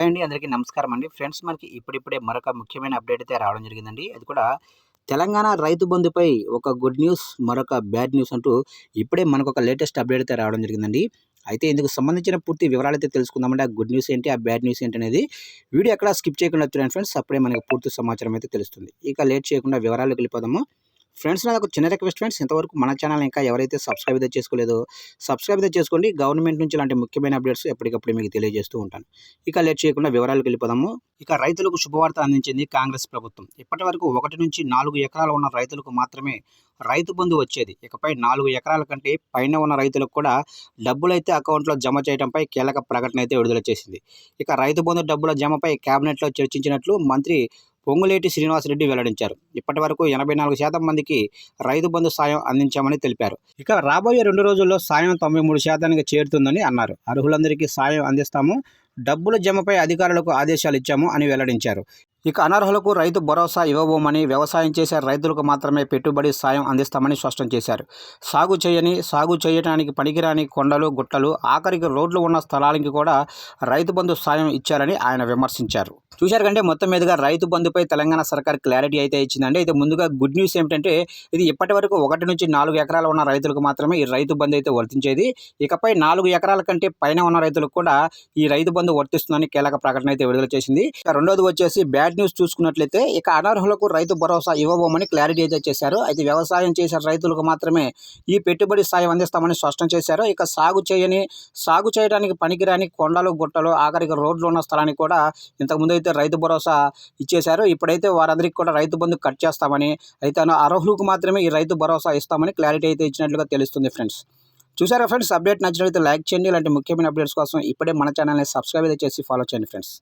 Hi అండి. అందరికీ నమస్కారం అండి. ఫ్రెండ్స్ మనకి ఇప్పుడిప్పుడే మరొక ముఖ్యమైన అప్డేట్ అయితే రావడం జరిగిందండి. అది కూడా తెలంగాణ రైతు బంధుపై ఒక గుడ్ న్యూస్, మరొక బ్యాడ్ న్యూస్ అంటూ ఇప్పుడే మనకొక లేటెస్ట్ అప్డేట్ అయితే రావడం జరిగిందండి. అయితే ఇందుకు సంబంధించిన పూర్తి వివరాలైతే తెలుసుకుందామండి. ఆ గుడ్ న్యూస్ ఏంటి? ఆ బ్యాడ్ న్యూస్ ఏంటి అనేది వీడియో ఎక్కడా స్కిప్ చేయకుండా చూడండి ఫ్రెండ్స్. అప్పుడే మనకు పూర్తి సమాచారం అయితే తెలుస్తుంది. ఇక లేట్ చేయకుండా వివరాల్లోకి వెళ్ళిపోదాము. ఫ్రెండ్స్ నాది ఒక చిన్న రిక్వెస్ట్ ఫ్రెండ్స్. ఇంతవరకు మన ఛానల్ ఇంకా ఎవరైతే సబ్స్క్రైబ్ అయితే చేసుకోలేదో సబ్స్క్రైబ్ అయితే చేసుకోండి. గవర్నమెంట్ నుంచి ఇలాంటి ముఖ్యమైన అప్డేట్స్ ఎప్పటికప్పుడు మీకు తెలియజేస్తూ ఉంటాను. ఇక లేట్ చేయకుండా వివరాలకు వెళ్ళిపోదాము. ఇక రైతులకు శుభవార్త అందించింది కాంగ్రెస్ ప్రభుత్వం. ఇప్పటి వరకు 1 నుంచి 4 ఎకరాలు ఉన్న రైతులకు మాత్రమే రైతు బంధు వచ్చేది. ఇకపై 4 ఎకరాల కంటే పైన ఉన్న రైతులకు కూడా డబ్బులైతే అకౌంట్లో జమ చేయడంపై కీలక ప్రకటన అయితే విడుదల చేసింది. ఇక రైతు బంధు డబ్బుల జమపై కేబినెట్లో చర్చించినట్లు మంత్రి పొంగులేటి శ్రీనివాసరెడ్డి వెల్లడించారు. ఇప్పటి వరకు 84% మందికి రైతు బంధు సాయం అందించామని తెలిపారు. ఇక రాబోయే 2 రోజుల్లో సాయం 93% చేరుతుందని అన్నారు. అర్హులందరికీ సాయం అందిస్తాము, డబ్బుల జమపై అధికారులకు ఆదేశాలు ఇచ్చాము అని వెల్లడించారు. ఇక అనర్హులకు రైతు భరోసా ఇవ్వబోమని, వ్యవసాయం చేసే రైతులకు మాత్రమే పెట్టుబడి సాయం అందిస్తామని స్పష్టం చేశారు. సాగు చేయడానికి పనికిరాని కొండలు, గుట్టలు, ఆఖరికి రోడ్లు ఉన్న స్థలానికి కూడా రైతు బంధు సాయం ఇచ్చారని ఆయన విమర్శించారు. చూశారు కంటే మొత్తం మీదుగా రైతు బంధుపై తెలంగాణ సర్కార్ క్లారిటీ అయితే ఇచ్చిందండి. అయితే ముందుగా గుడ్ న్యూస్ ఏమిటంటే ఇది ఇప్పటి వరకు 1 నుంచి 4 ఎకరాలు ఉన్న రైతులకు మాత్రమే ఈ రైతు బంధు అయితే వర్తించేది. ఇకపై 4 ఎకరాల కంటే పైన ఉన్న రైతులకు కూడా ఈ రైతు బంధు వర్తిస్తుందని కీలక ప్రకటన అయితే విడుదల చేసింది. రెండోది వచ్చేసి బ్యాడ్ న్యూస్ చూసుకున్నట్లయితే ఇక అనర్హులకు రైతు భరోసా ఇవ్వబోమని క్లారిటీ అయితే చేశారు. అయితే వ్యవసాయం చేసే రైతులకు మాత్రమే ఈ పెట్టుబడి సాయం అందిస్తామని స్పష్టం చేశారు. ఇక సాగు చేయడానికి పనికిరాని కొండలు, గుట్టలు, ఆఖరికి రోడ్లు ఉన్న స్థలానికి కూడా ఇంతకుముందు అయితే రైతు భరోసా ఇచ్చేశారు. ఇప్పుడైతే వారందరికీ కూడా రైతు బంధు కట్ చేస్తామని, అయితే అర్హులకు మాత్రమే ఈ రైతు భరోసా ఇస్తామని క్లారిటీ అయితే ఇచ్చినట్లుగా తెలుస్తుంది ఫ్రెండ్స్. చూసారా ఫ్రెండ్స్? అప్డేట్ నచ్చినట్లయితే లైక్ చేయండి. ఇలాంటి ముఖ్యమైన అప్డేట్స్ కోసం ఇప్పుడే మన ఛానల్ని సబ్స్క్రైబ్ అయితే చేసి ఫాలో చేయండి ఫ్రెండ్స్.